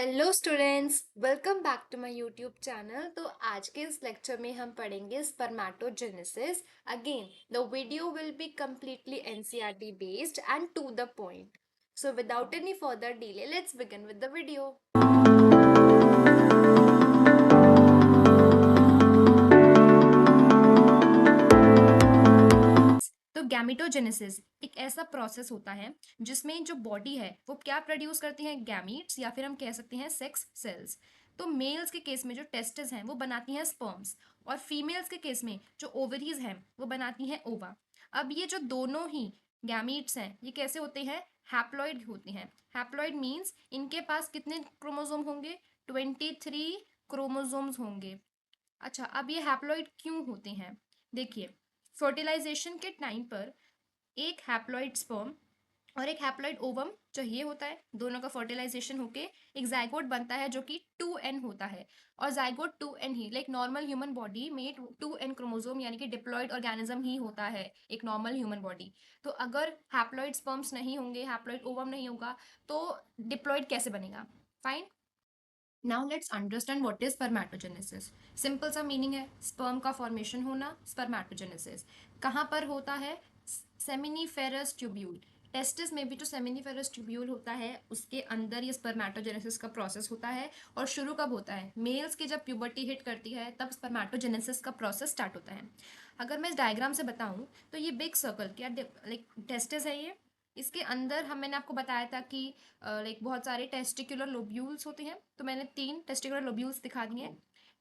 Hello students, welcome back to my YouTube channel. तो आज के इस लेक्चर में हम पढ़ेंगे spermatogenesis. Again the video will be completely NCERT based and to the point. So without any further delay let's begin with the video. तो gametogenesis एक ऐसा प्रोसेस होता है जिसमें जो बॉडी है वो क्या प्रोड्यूस करती है, गैमीट्स, या फिर हम कह सकते हैं सेक्स सेल्स। तो मेल्स के केस में जो टेस्टिस हैं वो बनाती हैं स्पर्म्स, और फीमेल्स के केस में जो ओवरीज हैं वो बनाती हैं ओवा। अब ये जो दोनों ही गैमीट्स हैं ये कैसे होते हैं, हैप्लॉइड होते हैं। हैप्लॉइड मीन्स इनके पास कितने क्रोमोसोम होंगे, 23 क्रोमोसोम्स होंगे। अच्छा, अब ये हैप्लॉइड क्यों होते हैं, देखिए फर्टिलाइजेशन के टाइम पर एक हैप्लॉइड स्पर्म और एक हैप्लॉइड ओवम चाहिए होता है, दोनों का फर्टिलाइजेशन होके एक जाइगोट बनता है जो कि 2n होता है। और जाइगोट 2n ही, लाइक नॉर्मल ह्यूमन बॉडी में 2n क्रोमोसोम यानी कि डिप्लॉइड ऑर्गेनिज्म ही होता है एक नॉर्मल ह्यूमन बॉडी। तो अगर हैप्लॉइड स्पर्म्स नहीं होंगे, हैप्लॉइड ओवम नहीं होगा, तो डिप्लॉइड कैसे बनेगा। Fine, now let's understand what is spermatogenesis. Simple सा मीनिंग है स्पर्म का फॉर्मेशन होना, स्पर्मेटोजेनेसिस। कहाँ पर होता है, सेमिनिफेरस ट्यूब्यूल। टेस्टिस में भी जो सेमिनिफेरस ट्यूब्यूल होता है उसके अंदर ये स्पर्मेटोजेनेसिस का प्रोसेस होता है। और शुरू कब होता है, मेल्स की जब प्यूबर्टी हिट करती है तब स्पर्मेटोजेनेसिस का प्रोसेस स्टार्ट होता है। अगर मैं इस डायग्राम से बताऊं तो ये बिग सर्कल क्या, लाइक टेस्टिस है ये। इसके अंदर मैंने आपको बताया था कि लाइक बहुत सारे टेस्टिकुलर लोब्यूल्स होते हैं, तो मैंने 3 टेस्टिकुलर लोब्यूल्स दिखा दिए हैं।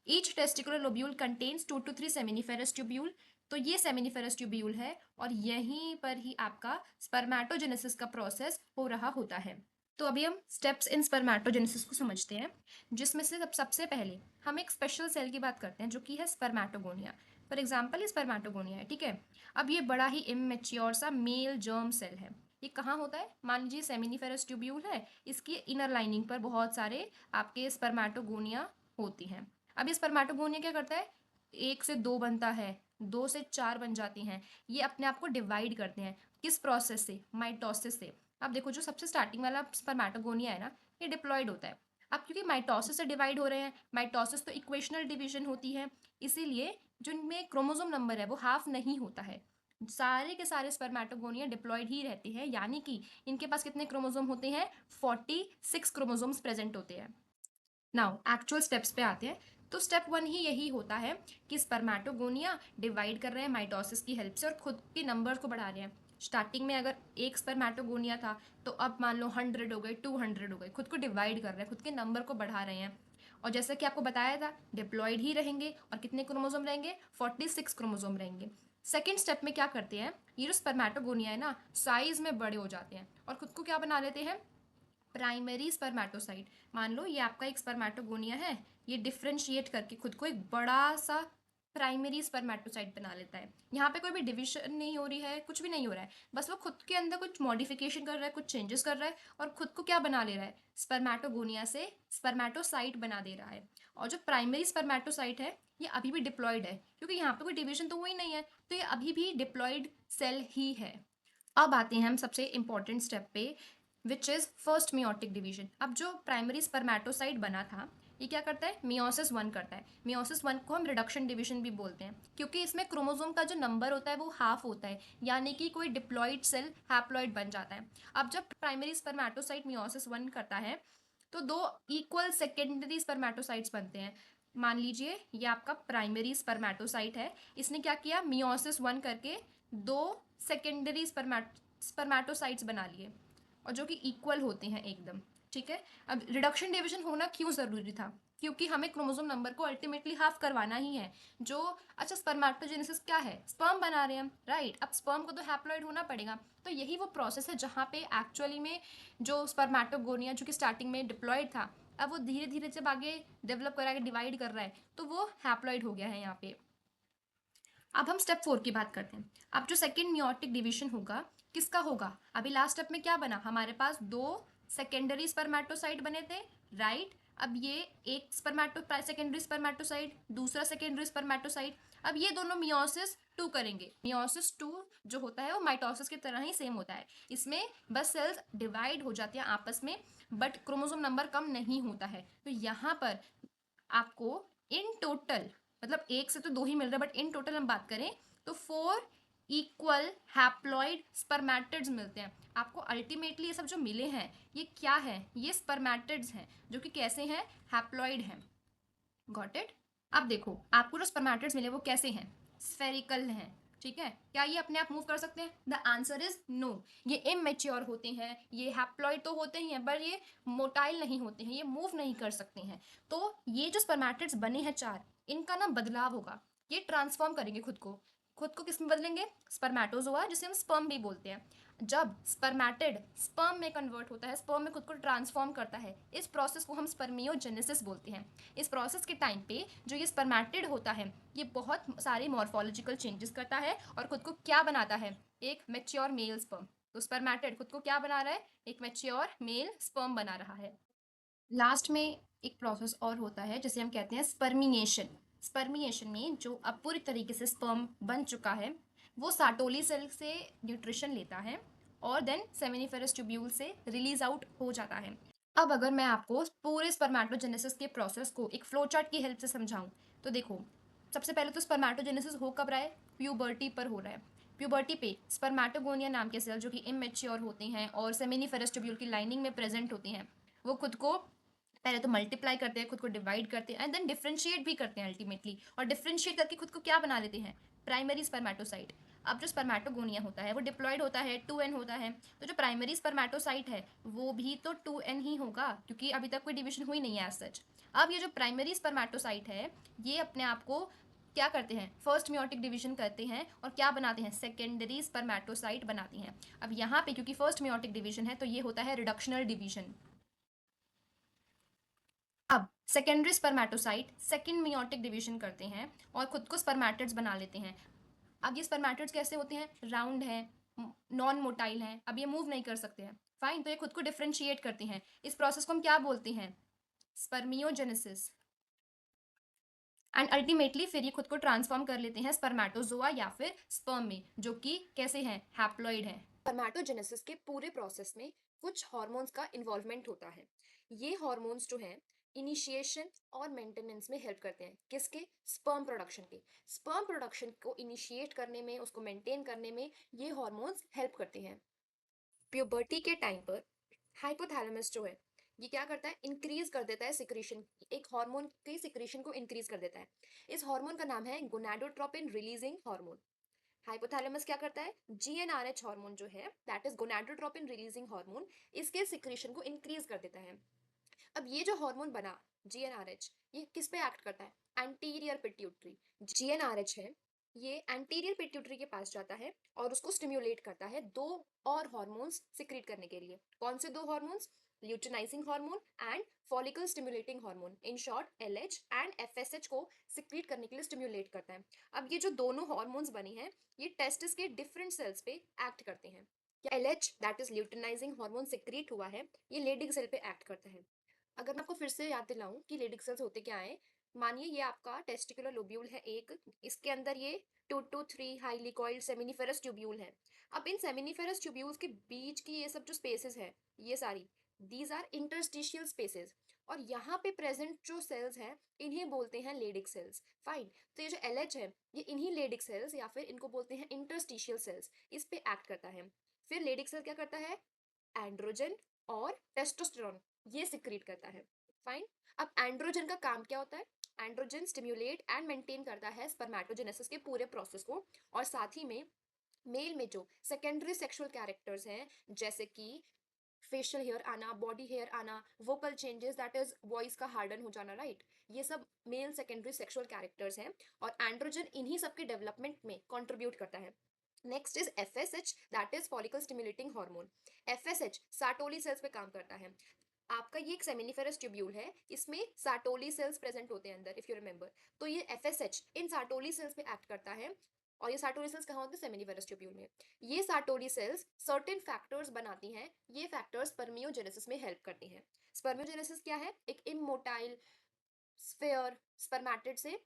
Each testicular lobule contains 2 to 3 seminiferous tubule. तो ये सेमिनिफेरस ट्यूब्यूल है और यहीं पर ही आपका स्पर्मेटोजेनेसिस का प्रोसेस हो रहा होता है। तो अभी हम स्टेप्स इन स्पर्मेटोजेनेसिस को समझते हैं, जिसमें से सबसे पहले हम एक स्पेशल सेल की बात करते हैं जो कि है स्पर्मेटोगोनिया। फॉर एग्जाम्पल ये स्पर्मेटोगोनिया है, ठीक है। अब ये बड़ा ही इमेच्योर सा मेल जर्म सेल है। ये कहाँ होता है, मान लीजिए सेमिनिफेरस ट्यूब्यूल है, इसकी इनर लाइनिंग पर बहुत सारे आपके स्पर्मेटोगोनिया होती हैं। अब ये स्पर्मेटोगोनिया क्या करता है, 1 से 2 बनता है, 2 से 4 बन जाती हैं। ये अपने आप को डिवाइड करते हैं, किस प्रोसेस से, माइटोसिस से। अब देखो जो सबसे स्टार्टिंग वाला स्पर्मेटोगोनिया है ना, ये डिप्लॉयड होता है। अब क्योंकि माइटोसिस से डिवाइड हो रहे हैं, माइटोसिस तो इक्वेशनल डिवीजन होती है, इसीलिए जो इनमें क्रोमोसोम नंबर है वो हाफ नहीं होता है। सारे के सारे स्पर्मेटोगोनिया डिप्लॉयड ही रहते हैं, यानी कि इनके पास कितने क्रोमोसोम होते हैं, 46 क्रोमोसोम्स प्रेजेंट होते हैं। नाउ एक्चुअल स्टेप्स पे आते हैं। तो स्टेप 1 ही यही होता है कि स्पर्मेटोगोनिया डिवाइड कर रहे हैं माइटोसिस की हेल्प से और खुद के नंबर को बढ़ा रहे हैं। स्टार्टिंग में अगर एक स्पर्मेटोगोनिया था तो अब मान लो 100 हो गए, 200 हो गए, खुद को डिवाइड कर रहे हैं, खुद के नंबर को बढ़ा रहे हैं। और जैसा कि आपको बताया था डिप्लॉयड ही रहेंगे और कितने क्रोमोसोम रहेंगे, 46 क्रोमोसोम रहेंगे। सेकेंड स्टेप में क्या करते हैं, ये जो स्पर्मेटोगोनिया है ना साइज में बड़े हो जाते हैं और खुद को क्या बना लेते हैं, प्राइमरी स्पर्मेटोसाइट। मान लो ये आपका एक स्पर्मेटोगोनिया है, ये डिफ्रेंशिएट करके खुद को एक बड़ा सा प्राइमरी स्पर्मेटोसाइट बना लेता है। यहाँ पे कोई भी डिविजन नहीं हो रही है, कुछ भी नहीं हो रहा है, बस वो खुद के अंदर कुछ मॉडिफिकेशन कर रहा है, कुछ चेंजेस कर रहा है और खुद को क्या बना ले रहा है, स्पर्मेटोगोनिया से स्पर्मेटोसाइट बना दे रहा है। और जो प्राइमरी स्पर्मेटोसाइट है ये अभी भी डिप्लॉयड है, क्योंकि यहाँ पे कोई डिविजन तो हुई नहीं है, तो ये अभी भी डिप्लॉयड सेल ही है। अब आते हैं हम सबसे इंपॉर्टेंट स्टेप पे, which is first meiotic division. अब जो प्राइमरी स्पर्मेटोसाइट बना था ये क्या करता है, मियोसिस 1 करता है। मियोसिस 1 को हम रिडक्शन डिवीजन भी बोलते हैं, क्योंकि इसमें क्रोमोसोम का जो नंबर होता है वो हाफ होता है, यानी कि कोई डिप्लॉइड सेल हैप्लॉइड बन जाता है। अब जब प्राइमरी स्पर्मेटोसाइट मियोसिस 1 करता है तो 2 इक्वल सेकेंडरी स्पर्मेटोसाइट्स बनते हैं। मान लीजिए ये आपका प्राइमरी स्पर्मेटोसाइट है, इसने क्या किया, मियोसिस 1 करके 2 सेकेंडरी स्पर्मेटोसाइट्स बना लिए और जो कि इक्वल होते हैं एकदम, ठीक है। अब रिडक्शन डिवीजन होना क्यों ज़रूरी था, क्योंकि हमें क्रोमोसोम नंबर को अल्टीमेटली हाफ करवाना ही है। जो अच्छा स्पर्मेटोजेनेसिस क्या है, स्पर्म बना रहे हैं, राइट। अब स्पर्म को तो हैप्लॉइड होना पड़ेगा, तो यही वो प्रोसेस है जहाँ पे एक्चुअली में जो स्पर्मेटोगोनिया जो कि स्टार्टिंग में डिप्लॉयड था, अब वो धीरे धीरे जब आगे डेवलप कर रहा है, डिवाइड कर रहा है, तो वो हैप्लॉइड हो गया है यहाँ पे। अब हम स्टेप 4 की बात करते हैं। अब जो सेकेंड मियोटिक डिवीजन होगा किसका होगा, अभी लास्ट स्टेप में क्या बना, हमारे पास 2 सेकेंडरी स्पर्मेटोसाइट बने थे, राइट। अब ये एक सेकेंडरी स्पर्मेटोसाइट, दूसरा सेकेंडरी स्पर्मेटोसाइट। अब ये दोनों मियोसिस 2 करेंगे। मियोसिस 2 जो होता है वो माइटोसिस की तरह ही सेम होता है। इसमें बस सेल्स डिवाइड हो जाती हैं आपस में, बट क्रोमोसोम नंबर कम नहीं होता है। तो यहाँ पर आपको इन टोटल, मतलब एक से तो 2 ही मिल रहा है, बट इन टोटल हम बात करें तो 4 इक्वल हैप्लॉइड स्पर्मेटिड्स मिलते हैं आपको। अल्टीमेटली ये सब जो मिले हैं ये क्या है, ये स्पर्मेटिड्स हैं जो कि कैसे हैं, हैप्लॉइड हैं। Got it. अब देखो आपको जो स्पर्मेटिड्स मिले वो कैसे हैं, स्फेरिकल हैं, ठीक है। क्या ये अपने आप मूव कर सकते हैं? The answer is no. ये इमेच्योर होते हैं, ये हैप्लॉइड तो होते ही हैं पर ये मोटाइल नहीं होते हैं, ये मूव नहीं कर सकते हैं। तो ये जो स्पर्मेटिड्स बने हैं 4, इनका ना बदलाव होगा, ये ट्रांसफॉर्म करेंगे खुद को किस में बदलेंगे, स्पर्मेटोजोआ जिसे हम स्पर्म भी बोलते हैं। जब स्पर्मेटिड स्पर्म में कन्वर्ट होता है, स्पर्म में खुद को ट्रांसफॉर्म करता है, इस प्रोसेस को हम स्पर्मियोजेनेसिस बोलते हैं। इस प्रोसेस के टाइम पे जो ये स्पर्मेटिड होता है ये बहुत सारे मॉर्फोलॉजिकल चेंजेस करता है और खुद को क्या बनाता है, एक मैच्योर मेल स्पर्म। तो स्पर्मेटिड खुद को क्या बना रहा है, एक मैच्योर मेल स्पर्म बना रहा है। लास्ट में एक प्रोसेस और होता है जिसे हम कहते हैं स्पर्मिनेशन। स्पर्मिनेशन में जो अब पूरी तरीके से स्पर्म बन चुका है वो साटोली सेल से न्यूट्रिशन लेता है और देन सेमिनिफेरस ट्यूब्यूल से रिलीज आउट हो जाता है। अब अगर मैं आपको पूरे स्पर्मेटोजेनेसिस के प्रोसेस को एक फ्लो चार्ट की हेल्प से समझाऊं तो देखो, सबसे पहले तो स्पर्मेटोजेनेसिस हो कब रहा है, प्यूबर्टी पर हो रहा है। प्यूबर्टी पे स्पर्मेटोगोनिया नाम के सेल जो कि इमेच्योर होते हैं और सेमिनिफेरस ट्यूब्यूल की लाइनिंग में प्रेजेंट होती हैं, वो खुद को पहले तो मल्टीप्लाई करते हैं, खुद को डिवाइड करते हैं एंड देन डिफ्रेंशिएट भी करते हैं अल्टीमेटली, और डिफ्रेंशिएट करके खुद को क्या बना लेते हैं, प्राइमरी स्पर्मेटोसाइट। अब जो स्पर्मेटोगोनिया होता है वो डिप्लॉयड होता है, 2n होता है, तो जो प्राइमरी स्पर्मेटोसाइट है वो भी तो 2n ही होगा क्योंकि अभी तक कोई डिवीजन हुई नहीं है एज सच। अब ये जो प्राइमरी स्पर्मेटोसाइट है ये अपने आप को क्या करते हैं, फर्स्ट मियोटिक डिवीजन करते हैं और क्या बनाते हैं, सेकेंडरी स्पर्मेटोसाइट बनाती हैं। अब यहाँ पे क्योंकि फर्स्ट मियोटिक डिवीजन है तो ये होता है रिडक्शनल डिवीजन। अब secondary spermatocyte second meiotic division करते हैं और खुद को स्पर्मेटिड्स बना लेते हैं। अब ये स्पर्मेटिड्स कैसे होते हैं, राउंड हैं, नॉन मोटाइल हैं, अब ये मूव नहीं कर सकते हैं, फाइन, तो ये खुद को डिफ्रेंशिएट करते हैं। इस प्रोसेस को हम क्या बोलते हैं, स्पर्मियोजेनेसिस। एंड अल्टीमेटली फिर ये खुद को ट्रांसफॉर्म कर लेते हैं स्पर्मेटोजोआ या फिर स्पर्म में, जो कि कैसे हैं, हैप्लॉइड हैं। स्पर्मेटोजेनेसिस के पूरे प्रोसेस में कुछ हार्मोन्स का इन्वॉल्वमेंट होता है। ये हार्मोन्स जो हैं इनिशिएशन और मेंटेनेंस में हेल्प करते हैं, किसके, स्पर्म प्रोडक्शन के। स्पर्म प्रोडक्शन को इनिशिएट करने में, उसको मेंटेन करने में ये हार्मोन्स हेल्प करते हैं। प्यूबर्टी के टाइम पर हाइपोथैलेमस जो है ये क्या करता है, इंक्रीज कर देता है सिक्रीशन, एक हार्मोन के सिक्रीशन को इंक्रीज कर देता है। इस हार्मोन का नाम है गोनाडोट्रोपिन रिलीजिंग हार्मोन। हाइपोथैलेमस क्या करता है, जीएनआरएच हार्मोन जो है that is gonadotropin releasing hormone, इसके सिक्रीशन को इंक्रीज कर देता है। अब ये जो हार्मोन बना जीएनआरएच, ये किस पे एक्ट करता है, एंटीरियर पिट्यूटरी। जीएनआरएच है ये एंटीरियर पिट्यूटरी के पास जाता है और उसको स्टिम्युलेट करता है दो और हार्मोन्स सिक्रीट करने के लिए। कौन से दो hormones, luteinizing hormone and follicle stimulating hormone, in short LH and FSH को सिक्रीट करने के लिए स्टिम्युलेट करता है। अब ये जो दोनों हार्मोन्स बनी हैं ये टेस्टिस के डिफरेंट सेल्स पे एक्ट करते हैं। LH that is luteinizing hormone secrete हुआ है, ये लेडिग सेल पे एक्ट करता है। अगर मैं आपको फिर से याद दिलाऊं कि लेडिक सेल्स होते क्या है, मानिए ये आपका टेस्टिकुलर लोब्यूल है एक, इसके अंदर ये 2 to 3 highly coiled seminiferous tubule है। अब इन सेमिनिफेरस ट्यूब्यूल्स के बीच की ये सब जो स्पेसेस है ये सारी, दीज आर इंटरस्टिशियल स्पेसेस, और यहाँ पे प्रेजेंट जो सेल्स हैं इन्हें बोलते हैं लेडिक सेल्स। फाइन, तो ये जो एलएच है ये इन्हीं लेडिक सेल्स या फिर इनको बोलते हैं इंटरस्टिशियल सेल्स, इस पे एक्ट करता है। फिर लेडिक सेल क्या करता है, एंड्रोजन और टेस्टोस्टेरोन ये सिक्रीट करता है। फाइन, अब एंड्रोजन का काम क्या होता है, एंड्रोजन स्टिम्युलेट एंड मेंटेन करता है स्पर्मेटोजेनेसिस के पूरे प्रोसेस को, और साथ ही में मेल में जो सेकेंडरी सेक्सुअल कैरेक्टर्स हैं जैसे कि फेशियल हेयर आना, बॉडी हेयर आना, vocal changes that is voice का हार्डन हो जाना, राइट, ये सब मेल सेकेंडरी सेक्सुअल कैरेक्टर्स हैं और एंड्रोजन इन्हीं सब के डेवलपमेंट में कंट्रीब्यूट करता है। Next is FSH that is follicle stimulating hormone. FSH Sertoli cells पे काम करता है। आपका ये एक सेमिनिफेरस ट्यूब्यूल है, इसमें साटोली सेल्स प्रेजेंट होते हैं अंदर इफ यू रिमेंबर, तो ये एफएसएच इन साटोली सेल्स पे एक्ट करता है। और ये साटोली सेल्स कहाँ होते हैं, सेमिनिफेरस ट्यूब्यूल में। ये साटोली सेल्स सर्टेन फैक्टर्स बनाती हैं, ये फैक्टर्स स्पर्मियोजेनेसिस में हेल्प करती हैं। स्पर्मियोजेनेसिस क्या है, एक इमोटाइल स्फेयर स्पर्मेटिड से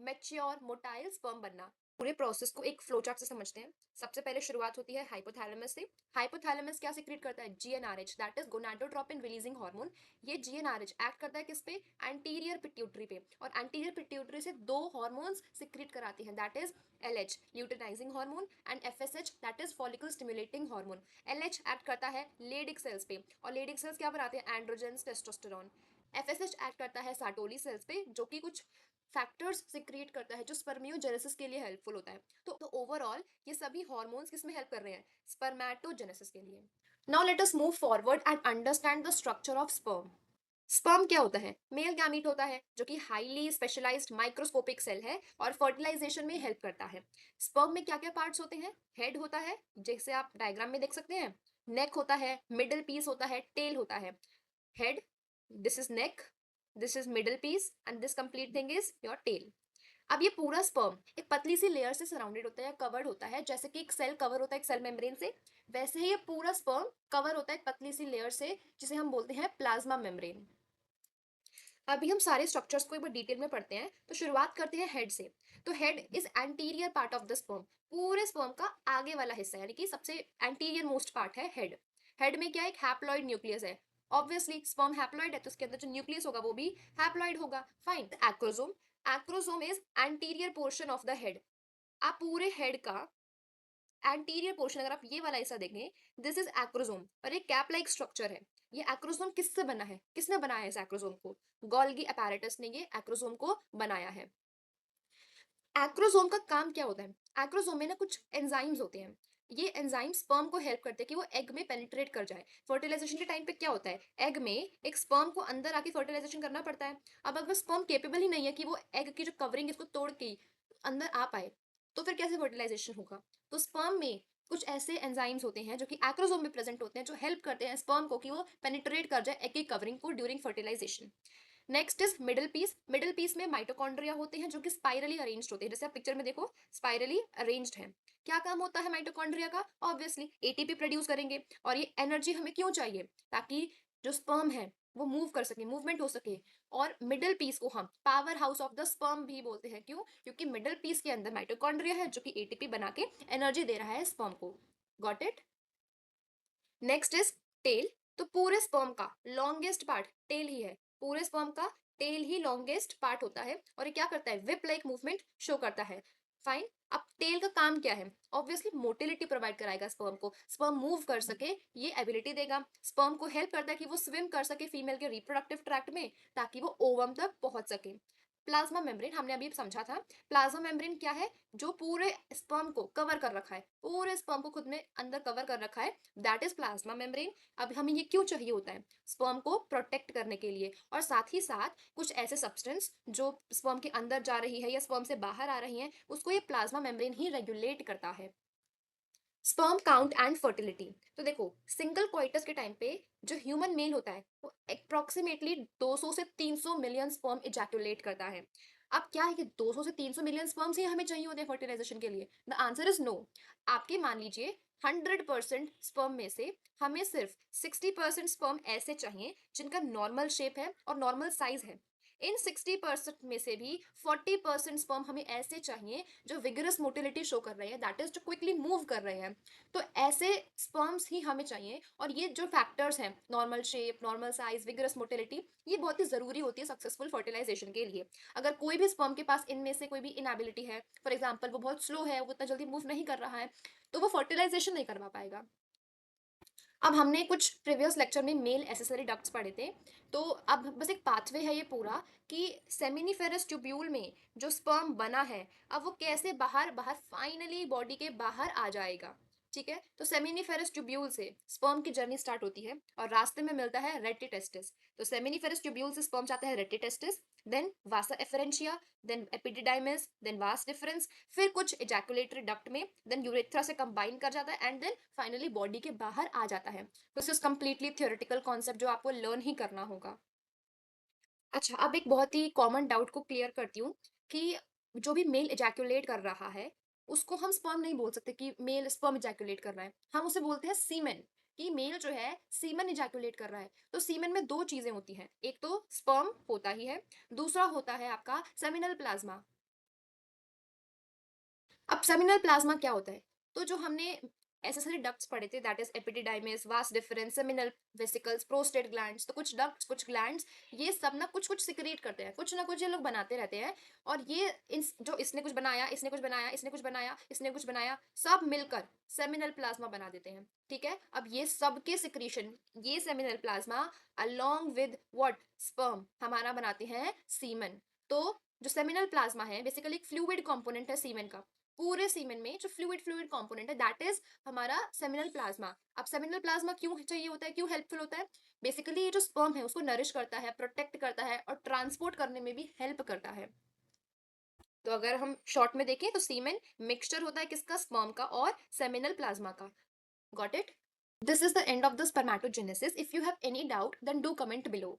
मैच्योर मोटाइल स्पर्म बनना। पूरे प्रोसेस को एक फ्लो चार्ट से समझते हैं। सबसे पहले शुरुआत होती है हाइपोथैलेमस से। हाइपोथैलेमस क्या सीक्रेट करता है? GnRH, that is gonadotropin releasing hormone. ये जीएनआरएच एक्ट करता है किस पे? एंटीरियर पिट्यूटरी पे। और एंटीरियर पिट्यूटरी से दो हार्मोन्स सीक्रेट कराती हैं, that is LH luteinising hormone and FSH that is follicle stimulating hormone. LH act करता है लेडिक सेल्स पे, और लेडिक सेल्स क्या बनाते हैं? Androgens, testosterone. एफएसएच एक्ट करता है साटोली सेल्स पे, जो कि कुछ फैक्टर्स सिक्रिएट करता है जो स्पर्मियोजेनेसिस के लिए हेल्पफुल होता है। तो ओवरऑल ये सभी हार्मोन्स किसमें हेल्प कर रहे हैं? स्पर्मेटोजेनेसिस के लिए। Now let us move forward and understand the structure of sperm. Sperm क्या होता है? मेल गैमीट होता है, जो कि हाईली स्पेशलाइज्ड माइक्रोस्कोपिक सेल है और फर्टिलाइजेशन में हेल्प करता है। स्पर्म में क्या क्या पार्ट्स होते हैं? हेड होता है, जैसे आप डायग्राम में देख सकते हैं। नेक होता है, मिडिल पीस होता है, टेल होता है। Head, this is neck, this is middle piece and this complete thing is your tail. अब ये पूरा स्पर्म एक पतली सी लेयर से सराउंडेड होता है या कवर्ड होता है, जैसे कि एक सेल कवर होता है एक सेल मेम्ब्रेन से, वैसे ही ये पूरा स्पर्म कवर होता है एक पतली सी लेयर से, जिसे हम बोलते हैं प्लाज्मा मेम्ब्रेन। अभी हम सारे स्ट्रक्चर्स को एक बार डिटेल में पढ़ते हैं। तो शुरुआत करते हैं हेड से। तो head is anterior part of the sperm. पूरे स्पर्म का आगे वाला हिस्सा, यानी कि सबसे एंटीरियर मोस्ट पार्ट है हेड। हेड में क्या? एक हैप्लॉइड न्यूक्लियस है। ऑब्वियसली स्पर्म हैप्लॉइड है, तो उसके अंदर जो न्यूक्लियस होगा वो भी हैप्लॉइड होगा। Fine. Acrosome, acrosome is anterior portion of the head. आप पूरे हेड का एंटीरियर पोर्शन, अगर आप ये वाला हिस्सा देखें, दिस इज एक्रोसोम, और एक कैप लाइक स्ट्रक्चर है। ये एक्रोसोम किससे बना है? किसने बनाया है इस एक्रोसोम को? गोल्गी अपैरेटस ने ये एक्रोसोम को बनाया है। एक्रोसोम का काम क्या होता है? एक्रोसोम में ना कुछ एंजाइम्स होते हैं। ये एंजाइम स्पर्म को हेल्प करते हैं कि वो एग में पेनिट्रेट कर जाए। फर्टिलाइजेशन के टाइम पे क्या होता है? एग में एक स्पर्म को अंदर आके फर्टिलाइजेशन करना पड़ता है। अब अगर स्पर्म केपेबल ही नहीं है कि वो एग की जो कवरिंग है इसको तोड़ के अंदर आ पाए, तो फिर कैसे फर्टिलाइजेशन होगा? तो स्पर्म में कुछ ऐसे एंजाइम्स होते हैं जो कि एक्रोसोम में प्रेजेंट होते हैं, जो हेल्प करते हैं स्पर्म को कि वो पेनिट्रेट कर जाए एग की कवरिंग को during fertilization. Next is middle piece. Middle piece में माइटोकॉन्ड्रिया होते हैं, जो कि स्पाइरली अरेंज्ड होते हैं, जैसे आप पिक्चर में देखो स्पाइरली अरेंज्ड है। क्या काम होता है माइटोकॉन्ड्रिया का? ऑब्वियसली एटीपी प्रोड्यूस करेंगे। और ये एनर्जी हमें क्यों चाहिए? ताकि जो स्पर्म है वो मूव कर सके, मूवमेंट हो सके। और मिडिल पीस को हम power house of the sperm भी बोलते हैं। क्यों? क्योंकि मिडिल पीस के अंदर माइटोकॉन्ड्रिया है, जो कि एटीपी बना के एनर्जी दे रहा है स्पर्म को। Got it? Next is tail. तो पूरे स्पर्म का लॉन्गेस्ट पार्ट टेल ही है। पूरे स्पर्म का टेल ही लॉन्गेस्ट पार्ट होता है, और ये क्या करता है? विप लाइक मूवमेंट शो करता है। फाइन। अब टेल का काम क्या है? ऑब्वियसली मोटिलिटी प्रोवाइड कराएगा स्पर्म को, स्पर्म मूव कर सके ये एबिलिटी देगा। स्पर्म को हेल्प करता है कि वो स्विम कर सके फीमेल के रिप्रोडक्टिव ट्रैक्ट में, ताकि वो ओवम तक पहुंच सके। प्लाज्मा मेम्ब्रेन हमने अभी समझा था। प्लाज्मा मेम्ब्रेन क्या है? जो पूरे स्पर्म को कवर कर रखा है, पूरे स्पर्म को खुद में अंदर कवर कर रखा है, दैट इज प्लाज्मा मेम्ब्रेन। अब हमें ये क्यों चाहिए होता है? स्पर्म को प्रोटेक्ट करने के लिए, और साथ ही साथ कुछ ऐसे सब्सटेंस जो स्पर्म के अंदर जा रही है या स्पर्म से बाहर आ रही है, उसको ये प्लाज्मा मेम्ब्रेन ही रेगुलेट करता है। Sperm count and fertility. तो देखो, सिंगल क्वाइटस के टाइम पे जो ह्यूमन मेल होता है वो अप्रोक्सीमेटली 200 से 300 मिलियन स्पर्म इजैकुलेट करता है। अब क्या है कि 200 से 300 मिलियन स्पर्म्स ही हमें चाहिए होते हैं फर्टिलाइजेशन के लिए? The answer is no. आपके मान लीजिए 100% स्पर्म में से हमें सिर्फ 60% स्पर्म ऐसे चाहिए जिनका नॉर्मल शेप है और नॉर्मल साइज है। इन 60% में से भी 40% स्पर्म हमें ऐसे चाहिए जो विगरस मोटिलिटी शो कर रहे हैं, दैट इज जो क्विकली मूव कर रहे हैं। तो ऐसे स्पर्म्स ही हमें चाहिए, और ये जो फैक्टर्स हैं, normal shape, normal size, vigorous motility, ये बहुत ही जरूरी होती है सक्सेसफुल फर्टिलाइजेशन के लिए। अगर कोई भी स्पर्म के पास इनमें से कोई भी इनएबिलिटी है, फॉर एग्जाम्पल वो बहुत स्लो है, वो इतना जल्दी मूव नहीं कर रहा है, तो वो फर्टिलाइजेशन नहीं करवा पाएगा। अब हमने कुछ प्रीवियस लेक्चर में मेल एसेसरी डक्ट्स पढ़े थे। तो अब बस एक पाथवे है ये पूरा, कि सेमिनिफेरस ट्यूब्यूल में जो स्पर्म बना है, अब वो कैसे बाहर बाहर फाइनली बॉडी के बाहर आ जाएगा। ठीक है, तो सेमिनिफेरस ट्यूब्यूल से स्पर्म की जर्नी स्टार्ट होती है, और रास्ते में मिलता है रेटिटेस्टिस। तो सेमिनिफेरस ट्यूब्यूल से स्पर्म जाता है rete testis, then vasa efferentia, then epididymis, then vas deferens, फिर कुछ इजैकुलेटरी डक्ट में, देन यूरेथ्रा से कंबाइन कर जाता है, एंड देन फाइनली बॉडी के बाहर आ जाता है। This is completely theoretical concept जो आपको लर्न ही करना होगा। अच्छा, अब एक बहुत ही कॉमन डाउट को क्लियर करती हूँ, कि जो भी मेल इजैकुलेट कर रहा है उसको हम स्पर्म नहीं बोल सकते कि मेल स्पर्म इजैकुलेट कर रहा है, हम उसे बोलते हैं सीमेन। कि मेल जो है सीमन इजैकुलेट कर रहा है। तो सीमन में दो चीजें होती हैं, एक तो स्पर्म होता ही है, दूसरा होता है आपका सेमिनल प्लाज्मा। अब सेमिनल प्लाज्मा क्या होता है? तो जो हमने एसेसरी डक्ट्स पढ़े थे, that is epididymis, vas deferens, seminal vesicles, prostate glands, तो कुछ डक्ट्स, कुछ ग्लैंड्स, ये सब ना कुछ कुछ सिक्रेट करते हैं, कुछ ना कुछ ये लोग बनाते रहते हैं। और ये जो इसने कुछ बनाया, इसने कुछ बनाया, इसने कुछ बनाया, इसने कुछ बनाया, सब मिलकर सेमिनल प्लाज्मा बना देते हैं। ठीक है, अब ये सबके सिक्रीशन, ये seminal plasma along with what, sperm, हमारा बनाते हैं सीमन। तो जो सेमिनल प्लाज्मा है बेसिकली एक फ्लूइड कंपोनेंट है सीमेन का। पूरे सीमेन में जो फ्लूइड फ्लूइड कंपोनेंट है दैट इज हमारा सेमिनल प्लाज्मा। अब सेमिनल प्लाज्मा क्यों चाहिए होता है, क्यों हेल्पफुल होता है? बेसिकली ये जो स्पर्म है उसको नरिश करता है, प्रोटेक्ट करता है और ट्रांसपोर्ट करने में भी हेल्प करता है। तो अगर हम शॉर्ट में देखें तो सीमेन मिक्सचर होता है किसका, स्पर्म का और सेमिनल प्लाज्मा का। Got it? This is the end of the spermatogenesis. If you have any doubt then do comment below.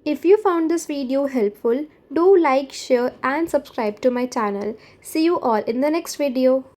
If you found this video helpful, do like, share and subscribe to my channel. See you all in the next video.